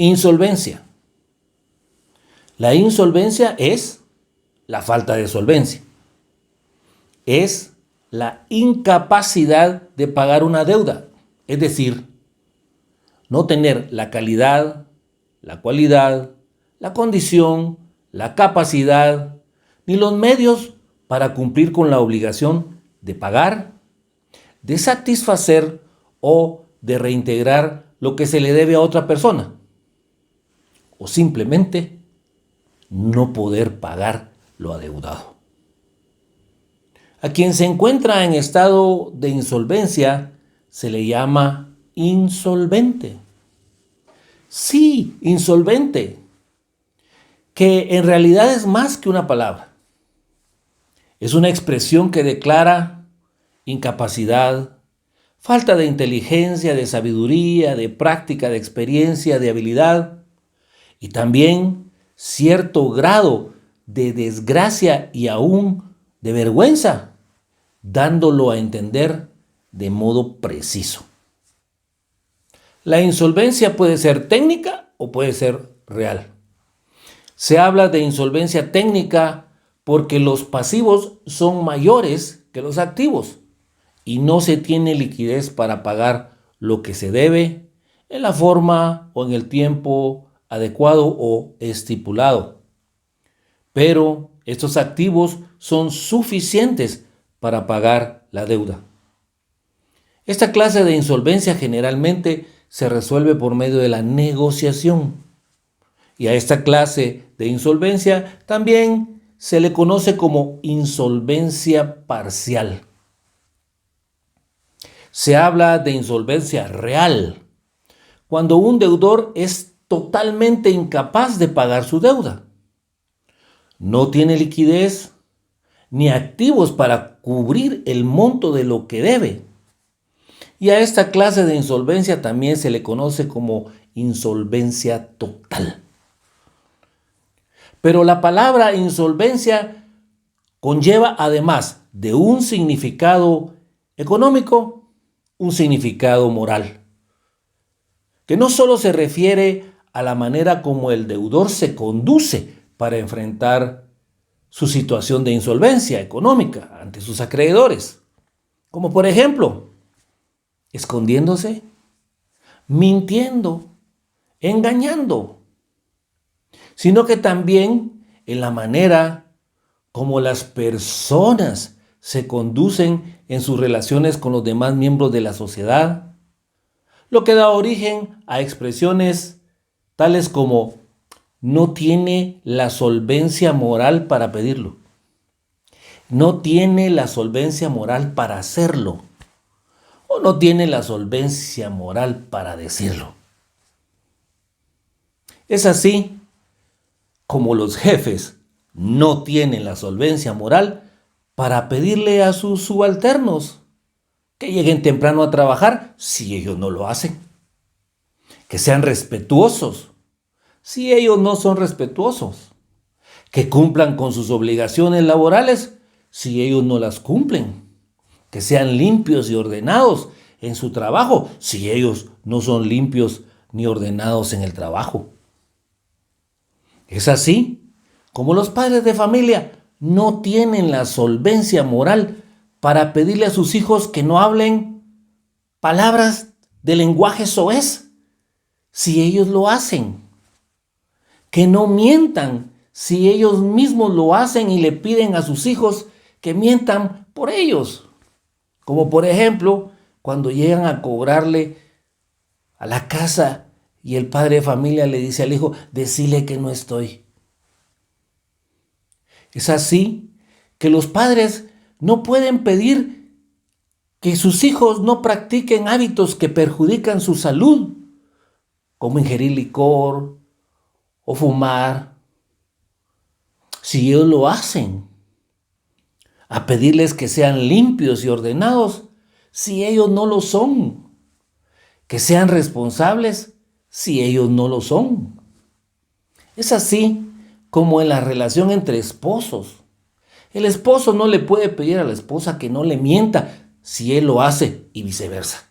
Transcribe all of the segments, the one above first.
Insolvencia. La insolvencia es la falta de solvencia. Es la incapacidad de pagar una deuda. Es decir, no tener la calidad, la cualidad, la condición, la capacidad, ni los medios para cumplir con la obligación de pagar, de satisfacer o de reintegrar lo que se le debe a otra persona. O simplemente no poder pagar lo adeudado. A quien se encuentra en estado de insolvencia se le llama insolvente. Sí, insolvente, que en realidad es más que una palabra. Es una expresión que declara incapacidad, falta de inteligencia, de sabiduría, de práctica, de experiencia, de habilidad y también cierto grado de desgracia y aún de vergüenza, dándolo a entender de modo preciso. La insolvencia puede ser técnica o puede ser real. Se habla de insolvencia técnica porque los pasivos son mayores que los activos y no se tiene liquidez para pagar lo que se debe en la forma o en el tiempo adecuado o estipulado. Pero estos activos son suficientes para pagar la deuda. Esta clase de insolvencia generalmente se resuelve por medio de la negociación. Y a esta clase de insolvencia también se le conoce como insolvencia parcial. Se habla de insolvencia real, cuando un deudor es totalmente incapaz de pagar su deuda. No tiene liquidez ni activos para cubrir el monto de lo que debe. Y a esta clase de insolvencia también se le conoce como insolvencia total. Pero la palabra insolvencia conlleva, además de un significado económico, un significado moral, que no solo se refiere a la manera como el deudor se conduce para enfrentar su situación de insolvencia económica ante sus acreedores, como por ejemplo, escondiéndose, mintiendo, engañando, sino que también en la manera como las personas se conducen en sus relaciones con los demás miembros de la sociedad, lo que da origen a expresiones tales como no tiene la solvencia moral para pedirlo, no tiene la solvencia moral para hacerlo, o no tiene la solvencia moral para decirlo. Es así como los jefes no tienen la solvencia moral para pedirle a sus subalternos que lleguen temprano a trabajar si ellos no lo hacen, que sean respetuosos si ellos no son respetuosos, que cumplan con sus obligaciones laborales si ellos no las cumplen, que sean limpios y ordenados en su trabajo si ellos no son limpios ni ordenados en el trabajo. Es así como los padres de familia no tienen la solvencia moral para pedirle a sus hijos que no hablen palabras de lenguaje soez si ellos lo hacen, que no mientan si ellos mismos lo hacen y le piden a sus hijos que mientan por ellos. Como por ejemplo, cuando llegan a cobrarle a la casa y el padre de familia le dice al hijo, decile que no estoy. Es así que los padres no pueden pedir que sus hijos no practiquen hábitos que perjudican su salud, como ingerir licor o fumar, si ellos lo hacen. A pedirles que sean limpios y ordenados si ellos no lo son, que sean responsables si ellos no lo son. Es así como en la relación entre esposos. El esposo no le puede pedir a la esposa que no le mienta si él lo hace y viceversa.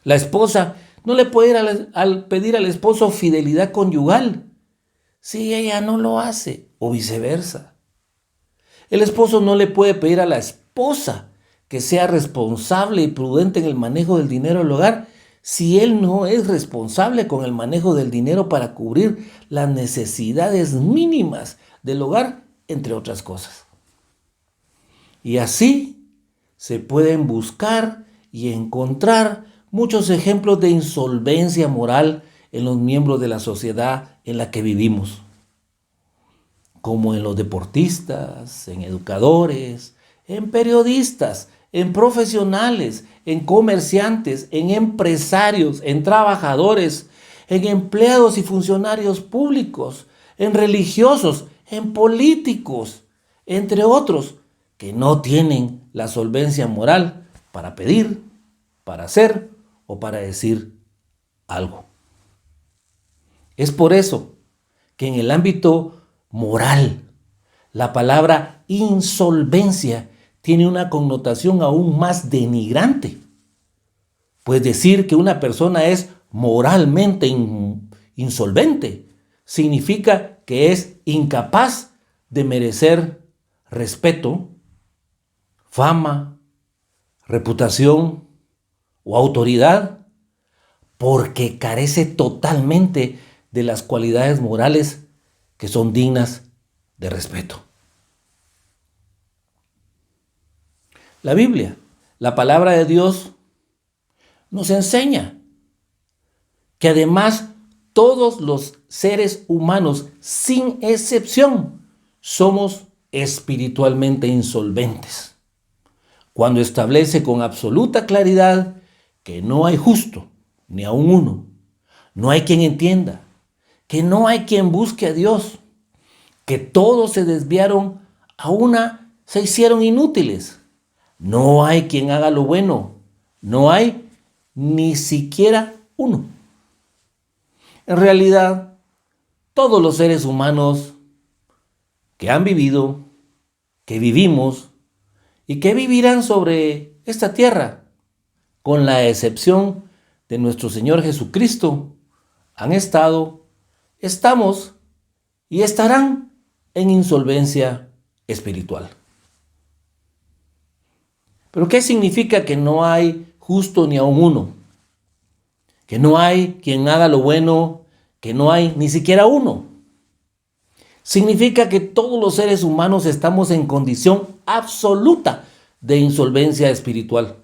La esposa no le puede ir al pedir al esposo fidelidad conyugal si ella no lo hace, o viceversa. El esposo no le puede pedir a la esposa que sea responsable y prudente en el manejo del dinero del hogar si él no es responsable con el manejo del dinero para cubrir las necesidades mínimas del hogar, entre otras cosas. Y así se pueden buscar y encontrar muchos ejemplos de insolvencia moral en los miembros de la sociedad en la que vivimos, como en los deportistas, en educadores, en periodistas, en profesionales, en comerciantes, en empresarios, en trabajadores, en empleados y funcionarios públicos, en religiosos, en políticos, entre otros, que no tienen la solvencia moral para pedir, para hacer o para decir algo. Es por eso que en el ámbito moral, la palabra insolvencia tiene una connotación aún más denigrante. Pues decir que una persona es moralmente insolvente significa que es incapaz de merecer respeto, fama, reputación o autoridad, porque carece totalmente de las cualidades morales que son dignas de respeto. La Biblia, la palabra de Dios, nos enseña que además todos los seres humanos, sin excepción, somos espiritualmente insolventes, cuando establece con absoluta claridad que no hay justo, ni aun uno, no hay quien entienda, que no hay quien busque a Dios, que todos se desviaron se hicieron inútiles. No hay quien haga lo bueno, no hay ni siquiera uno. En realidad, todos los seres humanos que han vivido, que vivimos y que vivirán sobre esta tierra, con la excepción de nuestro Señor Jesucristo, han estado, estamos y estarán en insolvencia espiritual. ¿Pero qué significa que no hay justo ni aun uno? Que no hay quien haga lo bueno, que no hay ni siquiera uno. Significa que todos los seres humanos estamos en condición absoluta de insolvencia espiritual,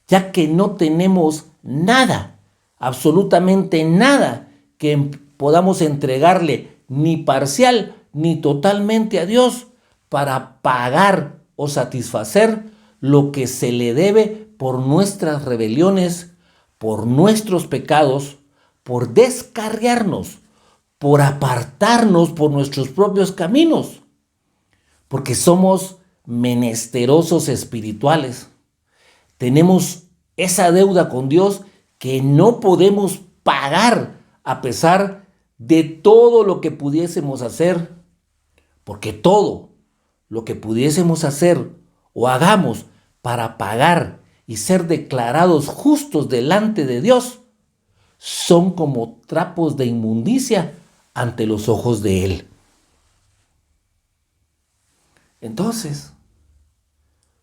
ya que no tenemos nada, absolutamente nada, que podamos entregarle ni parcial ni totalmente a Dios para pagar o satisfacer lo que se le debe por nuestras rebeliones, por nuestros pecados, por descarriarnos, por apartarnos por nuestros propios caminos, porque somos menesterosos espirituales. Tenemos esa deuda con Dios que no podemos pagar a pesar de todo lo que pudiésemos hacer, porque todo lo que pudiésemos hacer o hagamos para pagar y ser declarados justos delante de Dios son como trapos de inmundicia ante los ojos de Él. Entonces,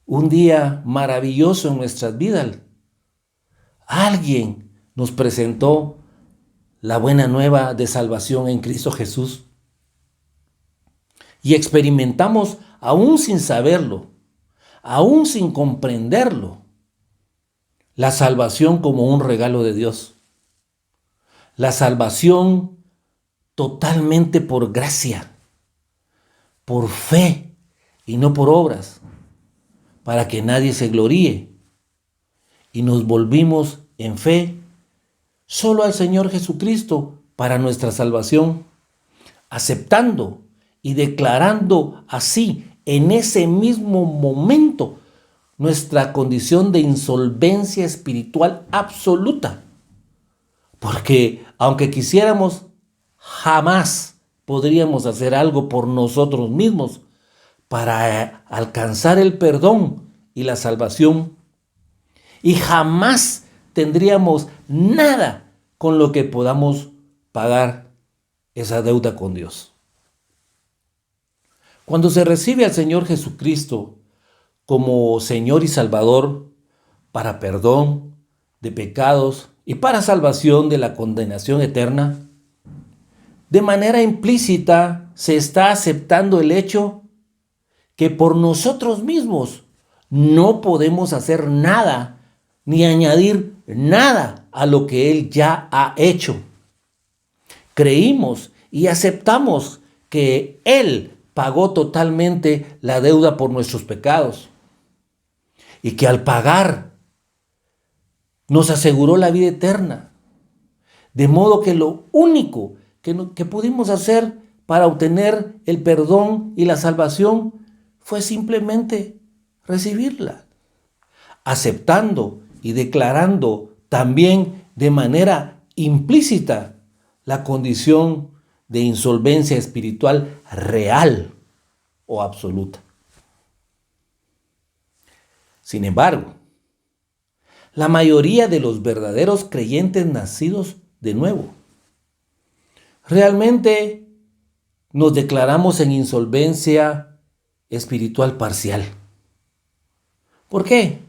un día maravilloso en nuestras vidas, alguien nos presentó la buena nueva de salvación en Cristo Jesús y experimentamos, aún sin saberlo, aún sin comprenderlo, la salvación como un regalo de Dios. La salvación totalmente por gracia, por fe y no por obras, para que nadie se gloríe. Y nos volvimos en fe solo al Señor Jesucristo para nuestra salvación, aceptando y declarando así en ese mismo momento nuestra condición de insolvencia espiritual absoluta. Porque aunque quisiéramos, jamás podríamos hacer algo por nosotros mismos para alcanzar el perdón y la salvación. Y jamás tendríamos nada con lo que podamos pagar esa deuda con Dios. Cuando se recibe al Señor Jesucristo como Señor y Salvador para perdón de pecados y para salvación de la condenación eterna, de manera implícita se está aceptando el hecho que por nosotros mismos no podemos hacer nada ni añadir nada a lo que Él ya ha hecho. Creímos y aceptamos que Él pagó totalmente la deuda por nuestros pecados y que al pagar nos aseguró la vida eterna. De modo que lo único que pudimos hacer para obtener el perdón y la salvación fue simplemente recibirla, aceptando y declarando también de manera implícita la condición de insolvencia espiritual real o absoluta. Sin embargo, la mayoría de los verdaderos creyentes nacidos de nuevo realmente nos declaramos en insolvencia espiritual parcial. ¿Por qué?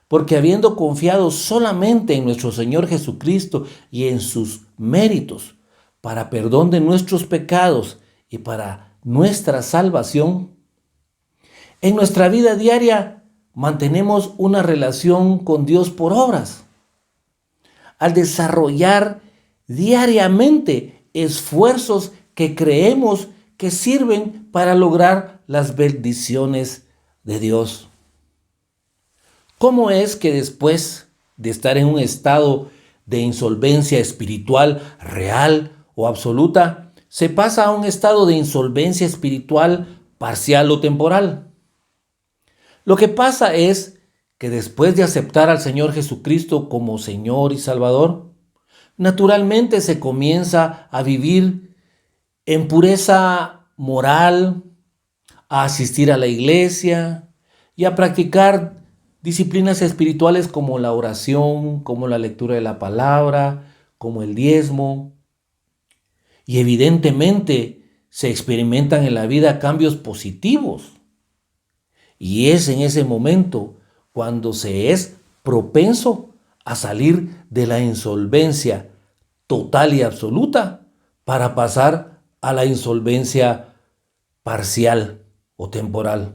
Porque habiendo confiado solamente en nuestro Señor Jesucristo y en sus méritos para perdón de nuestros pecados y para nuestra salvación, en nuestra vida diaria mantenemos una relación con Dios por obras. Al desarrollar diariamente esfuerzos que creemos que sirven para lograr las bendiciones de Dios. ¿Cómo es que después de estar en un estado de insolvencia espiritual real o absoluta, se pasa a un estado de insolvencia espiritual parcial o temporal? Lo que pasa es que después de aceptar al Señor Jesucristo como Señor y Salvador, naturalmente se comienza a vivir en pureza moral, a asistir a la iglesia y a practicar disciplinas espirituales como la oración, como la lectura de la palabra, como el diezmo. Y evidentemente se experimentan en la vida cambios positivos. Y es en ese momento cuando se es propenso a salir de la insolvencia total y absoluta para pasar a la insolvencia parcial o temporal.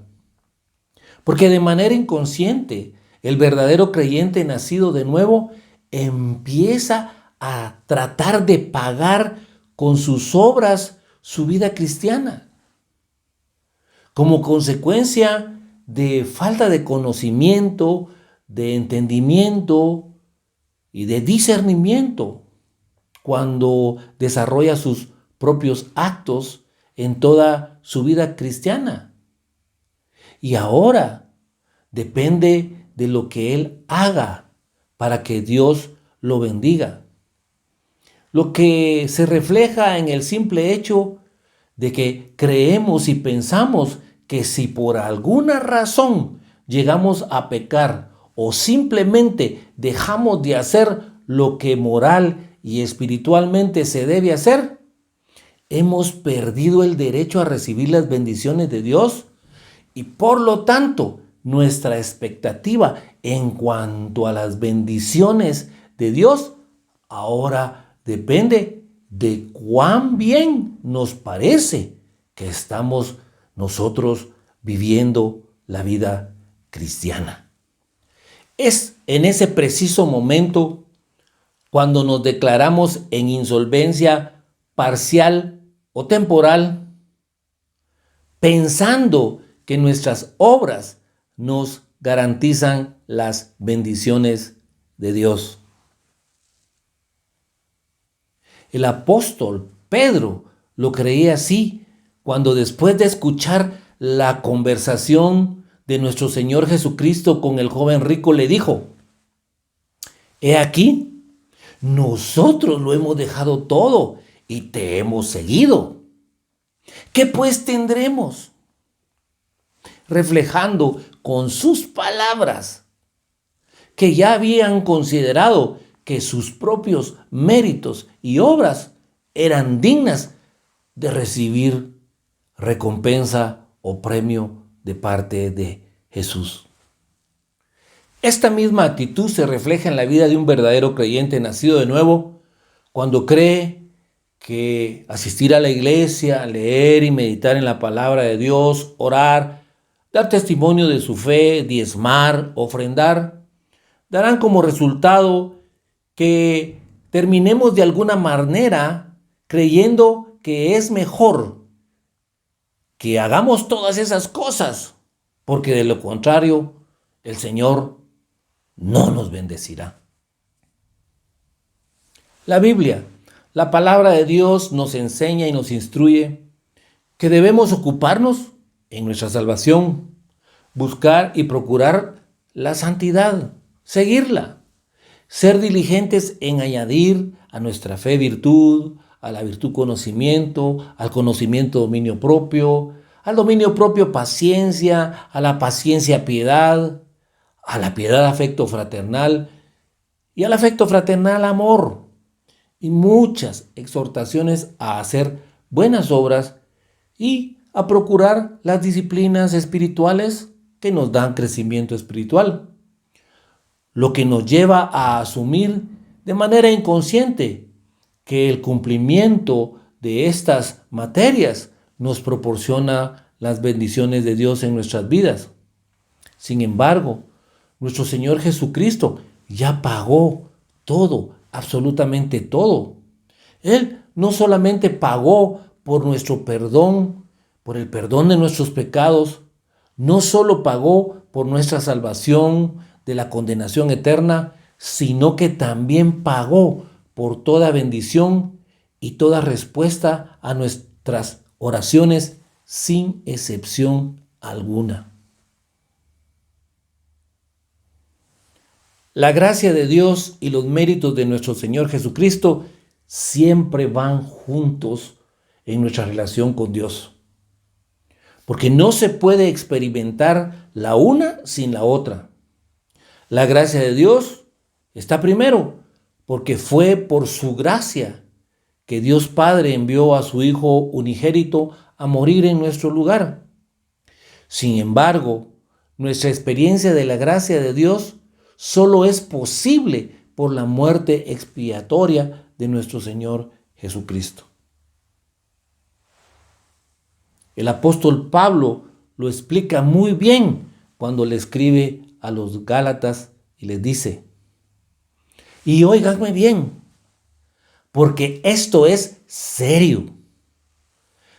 Porque de manera inconsciente, el verdadero creyente nacido de nuevo empieza a tratar de pagar con sus obras su vida cristiana. Como consecuencia de falta de conocimiento, de entendimiento y de discernimiento, cuando desarrolla sus propios actos en toda su vida cristiana. Y ahora depende de lo que él haga para que Dios lo bendiga. Lo que se refleja en el simple hecho de que creemos y pensamos que si por alguna razón llegamos a pecar o simplemente dejamos de hacer lo que moral y espiritualmente se debe hacer, hemos perdido el derecho a recibir las bendiciones de Dios y por lo tanto nuestra expectativa en cuanto a las bendiciones de Dios ahora depende de cuán bien nos parece que estamos nosotros viviendo la vida cristiana. Es en ese preciso momento cuando nos declaramos en insolvencia parcial o temporal, pensando que nuestras obras nos garantizan las bendiciones de Dios. El apóstol Pedro lo creía así cuando después de escuchar la conversación de nuestro Señor Jesucristo con el joven rico le dijo: he aquí, nosotros lo hemos dejado todo y te hemos seguido. ¿Qué pues tendremos? Reflejando con sus palabras que ya habían considerado que sus propios méritos y obras eran dignas de recibir recompensa o premio de parte de Jesús. Esta misma actitud se refleja en la vida de un verdadero creyente nacido de nuevo cuando cree que asistir a la iglesia, leer y meditar en la palabra de Dios, orar, dar testimonio de su fe, diezmar, ofrendar, darán como resultado que terminemos de alguna manera creyendo que es mejor que hagamos todas esas cosas, porque de lo contrario, el Señor no nos bendecirá. La Biblia, la palabra de Dios, nos enseña y nos instruye que debemos ocuparnos en nuestra salvación, buscar y procurar la santidad, seguirla, ser diligentes en añadir a nuestra fe virtud, a la virtud conocimiento, al conocimiento dominio propio, al dominio propio paciencia, a la paciencia piedad, a la piedad afecto fraternal y al afecto fraternal amor, y muchas exhortaciones a hacer buenas obras y a procurar las disciplinas espirituales que nos dan crecimiento espiritual, lo que nos lleva a asumir de manera inconsciente que el cumplimiento de estas materias nos proporciona las bendiciones de Dios en nuestras vidas. Sin embargo, nuestro Señor Jesucristo ya pagó todo, absolutamente todo. Él no solamente pagó por nuestro perdón, por el perdón de nuestros pecados, no solo pagó por nuestra salvación de la condenación eterna, sino que también pagó por toda bendición y toda respuesta a nuestras oraciones sin excepción alguna. La gracia de Dios y los méritos de nuestro Señor Jesucristo siempre van juntos en nuestra relación con Dios, porque no se puede experimentar la una sin la otra. La gracia de Dios está primero, porque fue por su gracia que Dios Padre envió a su Hijo unigénito a morir en nuestro lugar. Sin embargo, nuestra experiencia de la gracia de Dios solo es posible por la muerte expiatoria de nuestro Señor Jesucristo. El apóstol Pablo lo explica muy bien cuando le escribe a los Gálatas y les dice: y óiganme bien, porque esto es serio.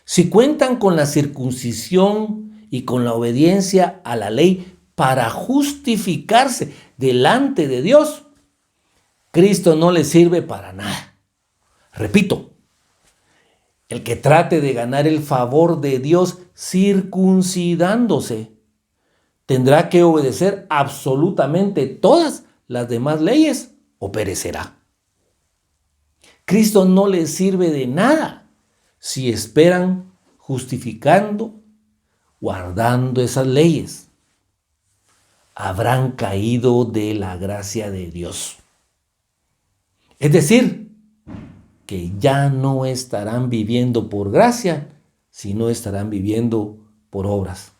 Si cuentan con la circuncisión y con la obediencia a la ley para justificarse delante de Dios, Cristo no les sirve para nada. Repito, el que trate de ganar el favor de Dios circuncidándose tendrá que obedecer absolutamente todas las demás leyes o perecerá. Cristo no les sirve de nada si esperan justificando, guardando esas leyes. Habrán caído de la gracia de Dios. Es decir, que ya no estarán viviendo por gracia, sino estarán viviendo por obras.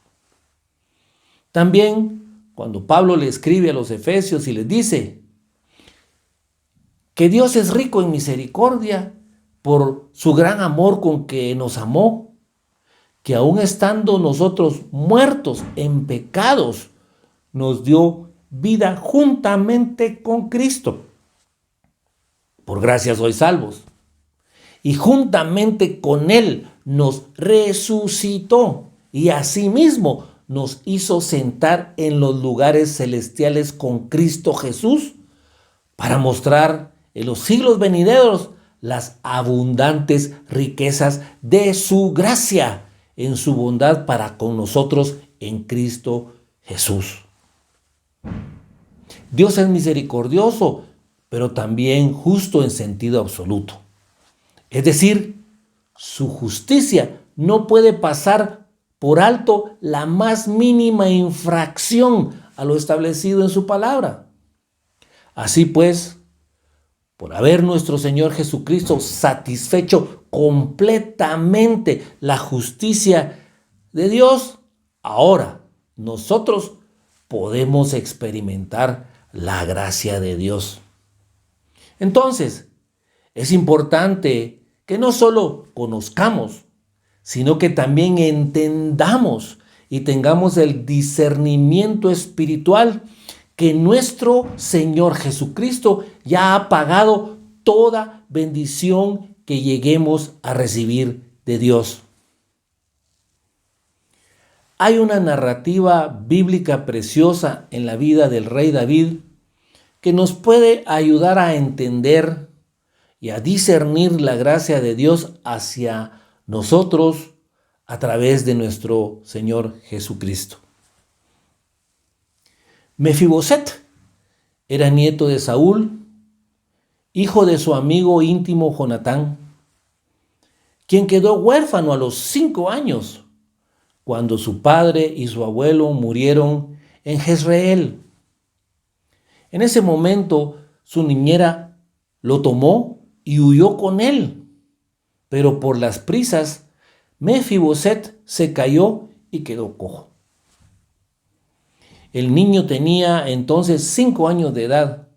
También, cuando Pablo le escribe a los Efesios y les dice que Dios es rico en misericordia por su gran amor con que nos amó, que aun estando nosotros muertos en pecados, nos dio vida juntamente con Cristo. Por gracia sois salvos. Y juntamente con Él nos resucitó y asimismo nos hizo sentar en los lugares celestiales con Cristo Jesús para mostrar en los siglos venideros las abundantes riquezas de su gracia en su bondad para con nosotros en Cristo Jesús. Dios es misericordioso, pero también justo en sentido absoluto. Es decir, su justicia no puede pasar por alto la más mínima infracción a lo establecido en su palabra. Así pues, por haber nuestro Señor Jesucristo satisfecho completamente la justicia de Dios, ahora nosotros podemos experimentar la gracia de Dios. Entonces, es importante que no solo conozcamos, sino que también entendamos y tengamos el discernimiento espiritual que nuestro Señor Jesucristo ya ha pagado toda bendición que lleguemos a recibir de Dios. Hay una narrativa bíblica preciosa en la vida del rey David que nos puede ayudar a entender y a discernir la gracia de Dios hacia nosotros a través de nuestro Señor Jesucristo. Mefiboset era nieto de Saúl, hijo de su amigo íntimo Jonatán, quien quedó huérfano a los 5 años cuando su padre y su abuelo murieron en Jezreel. En ese momento su niñera lo tomó y huyó con él, pero por las prisas Mefiboset se cayó y quedó cojo. El niño tenía entonces 5 años de edad.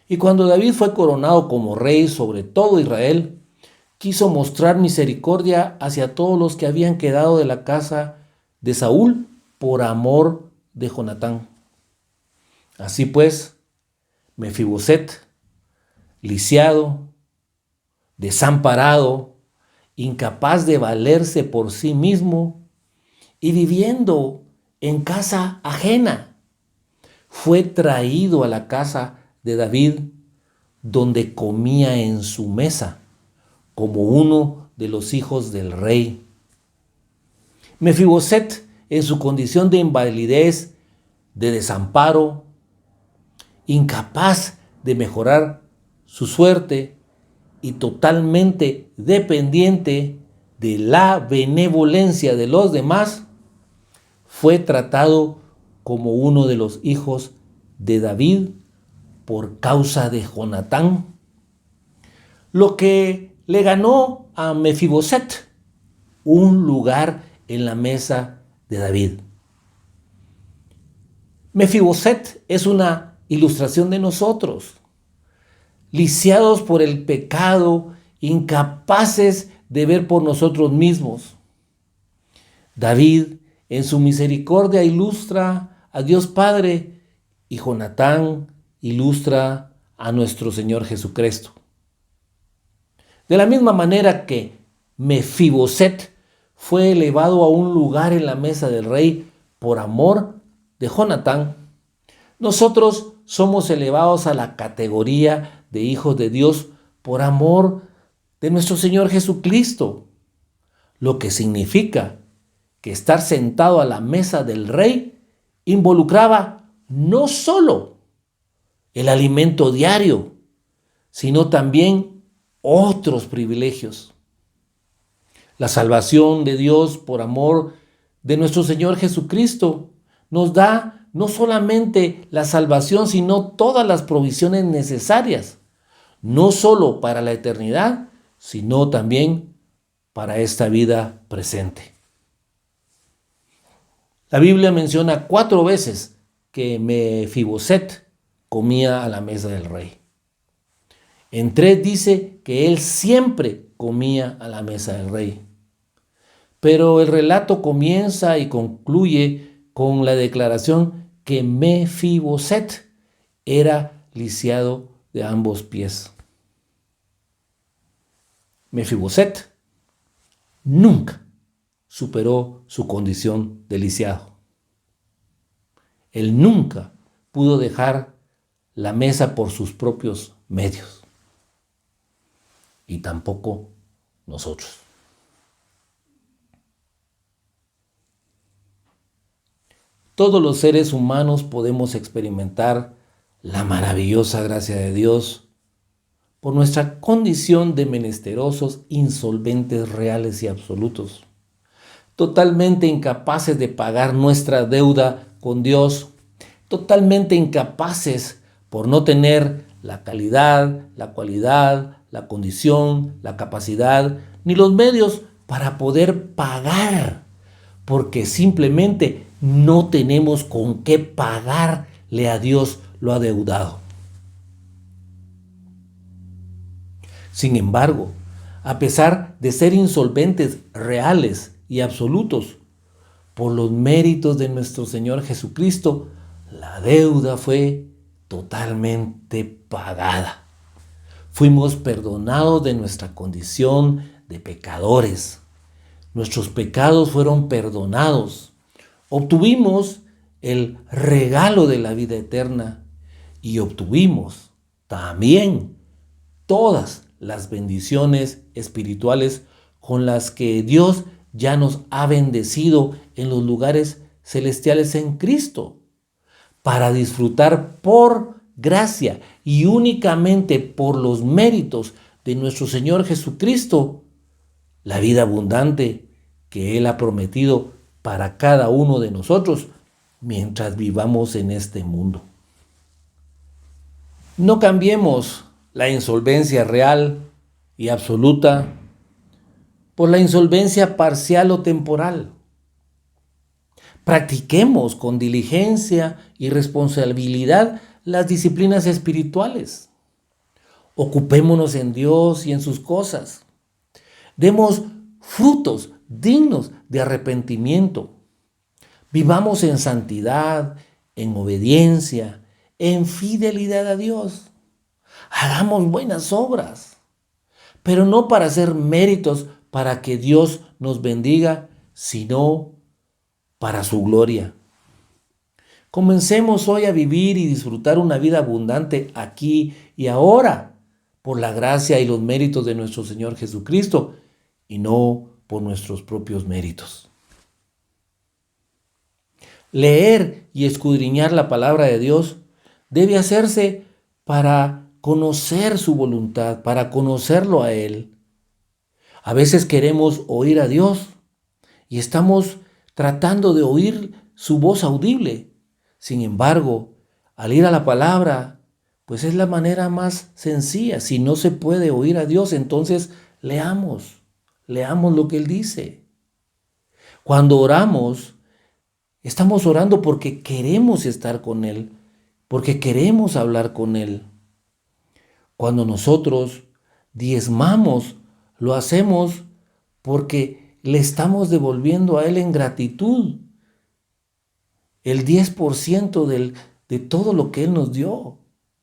Y cuando David fue coronado como rey sobre todo Israel, quiso mostrar misericordia hacia todos los que habían quedado de la casa de Saúl por amor de Jonatán. Así pues, Mefiboset, lisiado, desamparado, incapaz de valerse por sí mismo y viviendo en casa ajena, fue traído a la casa de David, donde comía en su mesa como uno de los hijos del rey. Mefiboset, en su condición de invalidez, de desamparo, incapaz de mejorar su suerte y totalmente dependiente de la benevolencia de los demás, fue tratado como uno de los hijos de David por causa de Jonatán, lo que le ganó a Mefiboset un lugar en la mesa de David. Mefiboset es una ilustración de nosotros, lisiados por el pecado, incapaces de ver por nosotros mismos. David, en su misericordia, ilustra a Dios Padre y Jonatán ilustra a nuestro Señor Jesucristo. De la misma manera que Mefiboset fue elevado a un lugar en la mesa del rey por amor de Jonatán, nosotros somos elevados a la categoría de hijos de Dios por amor de nuestro Señor Jesucristo, lo que significa que estar sentado a la mesa del rey involucraba no solo el alimento diario, sino también otros privilegios. La salvación de Dios por amor de nuestro Señor Jesucristo nos da no solamente la salvación, sino todas las provisiones necesarias, no solo para la eternidad, sino también para esta vida presente. La Biblia menciona 4 veces que Mefiboset comía a la mesa del rey. En 3 dice que él siempre comía a la mesa del rey. Pero el relato comienza y concluye con la declaración que Mefiboset era lisiado de ambos pies. Mefiboset nunca superó su condición de lisiado. Él nunca pudo dejar la mesa por sus propios medios. Y tampoco nosotros. Todos los seres humanos podemos experimentar la maravillosa gracia de Dios por nuestra condición de menesterosos, insolventes, reales y absolutos, totalmente incapaces de pagar nuestra deuda con Dios, totalmente incapaces por no tener la calidad, la cualidad, la condición, la capacidad, ni los medios para poder pagar, porque simplemente no tenemos con qué pagarle a Dios lo adeudado. Sin embargo, a pesar de ser insolventes reales y absolutos, por los méritos de nuestro Señor Jesucristo, la deuda fue totalmente pagada. Fuimos perdonados de nuestra condición de pecadores. Nuestros pecados fueron perdonados. Obtuvimos el regalo de la vida eterna y obtuvimos también todas las bendiciones espirituales con las que Dios ya nos ha bendecido en los lugares celestiales en Cristo, para disfrutar por gracia y únicamente por los méritos de nuestro Señor Jesucristo la vida abundante que Él ha prometido para cada uno de nosotros mientras vivamos en este mundo. No cambiemos la insolvencia real y absoluta por la insolvencia parcial o temporal. Practiquemos con diligencia y responsabilidad las disciplinas espirituales. Ocupémonos en Dios y en sus cosas. Demos frutos dignos de arrepentimiento. Vivamos en santidad, en obediencia, en fidelidad a Dios. Hagamos buenas obras, pero no para hacer méritos para que Dios nos bendiga, sino para su gloria. Comencemos hoy a vivir y disfrutar una vida abundante aquí y ahora, por la gracia y los méritos de nuestro Señor Jesucristo, y no por nuestros propios méritos. Leer y escudriñar la palabra de Dios debe hacerse para conocer su voluntad, para conocerlo a Él. A veces queremos oír a Dios y estamos tratando de oír su voz audible. Sin embargo, al ir a la palabra, pues es la manera más sencilla. Si no se puede oír a Dios, entonces leamos lo que Él dice. Cuando oramos, estamos orando porque queremos estar con Él, porque queremos hablar con Él. Cuando nosotros diezmamos, lo hacemos porque le estamos devolviendo a Él en gratitud el 10% de todo lo que Él nos dio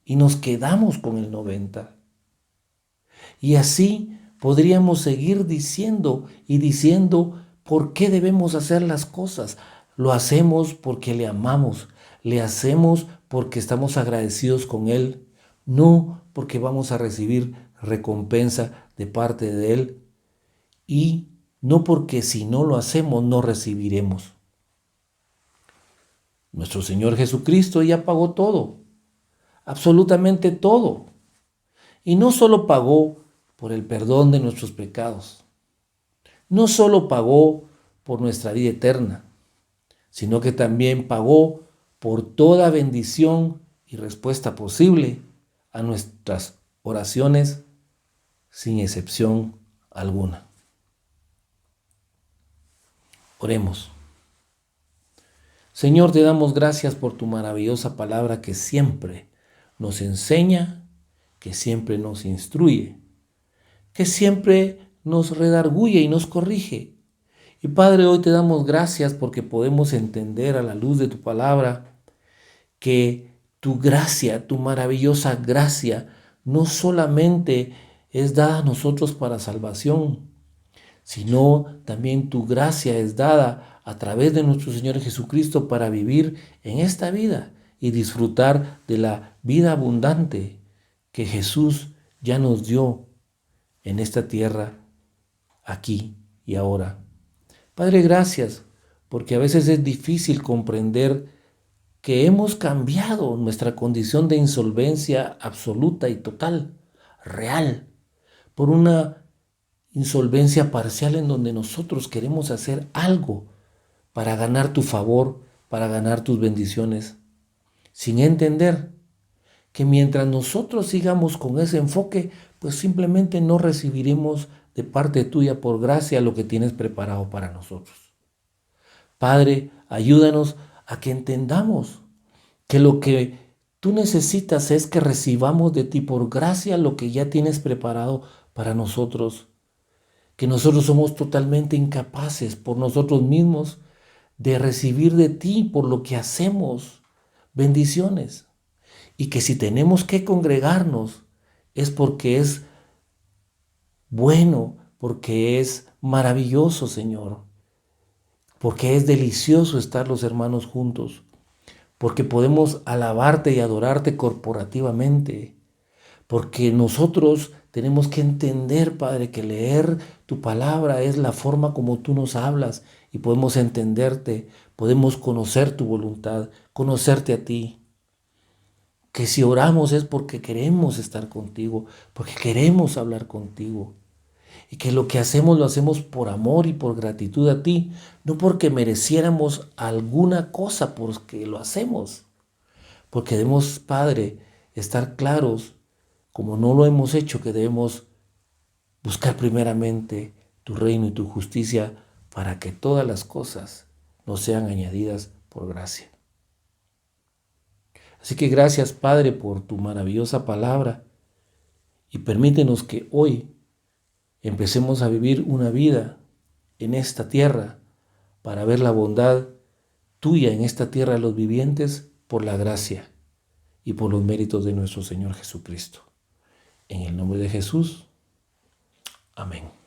y nos quedamos con el 90%. Y así podríamos seguir diciendo y diciendo por qué debemos hacer las cosas. Lo hacemos porque le amamos, le hacemos porque estamos agradecidos con Él, no porque vamos a recibir recompensa de parte de Él y no porque si no lo hacemos no recibiremos. Nuestro Señor Jesucristo ya pagó todo, absolutamente todo. Y no solo pagó por el perdón de nuestros pecados, no solo pagó por nuestra vida eterna, sino que también pagó por toda bendición y respuesta posible a nuestras oraciones sin excepción alguna. Oremos. Señor, te damos gracias por tu maravillosa palabra que siempre nos enseña, que siempre nos instruye, que siempre nos redarguye y nos corrige. Y Padre, hoy te damos gracias porque podemos entender a la luz de tu palabra que tu gracia, tu maravillosa gracia, no solamente es dada a nosotros para salvación, sino también tu gracia es dada a través de nuestro Señor Jesucristo para vivir en esta vida y disfrutar de la vida abundante que Jesús ya nos dio en esta tierra, aquí y ahora. Padre, gracias, porque a veces es difícil comprender que hemos cambiado nuestra condición de insolvencia absoluta y total, real, por una insolvencia parcial en donde nosotros queremos hacer algo para ganar tu favor, para ganar tus bendiciones, sin entender que mientras nosotros sigamos con ese enfoque, pues simplemente no recibiremos de parte tuya por gracia lo que tienes preparado para nosotros. Padre, ayúdanos a que entendamos que lo que tú necesitas es que recibamos de ti por gracia lo que ya tienes preparado para nosotros, que nosotros somos totalmente incapaces por nosotros mismos de recibir de ti por lo que hacemos bendiciones, y que si tenemos que congregarnos es porque es bueno, porque es maravilloso, Señor, porque es delicioso estar los hermanos juntos, porque podemos alabarte y adorarte corporativamente, porque nosotros tenemos que entender, Padre, que leer tu palabra es la forma como tú nos hablas y podemos entenderte, podemos conocer tu voluntad, conocerte a ti. Que si oramos es porque queremos estar contigo, porque queremos hablar contigo. Y que lo que hacemos lo hacemos por amor y por gratitud a ti, no porque mereciéramos alguna cosa porque lo hacemos. Porque debemos, Padre, estar claros, como no lo hemos hecho, que debemos buscar primeramente tu reino y tu justicia para que todas las cosas nos sean añadidas por gracia. Así que gracias, Padre, por tu maravillosa palabra y permítenos que hoy empecemos a vivir una vida en esta tierra para ver la bondad tuya en esta tierra de los vivientes por la gracia y por los méritos de nuestro Señor Jesucristo. En el nombre de Jesús. Amén.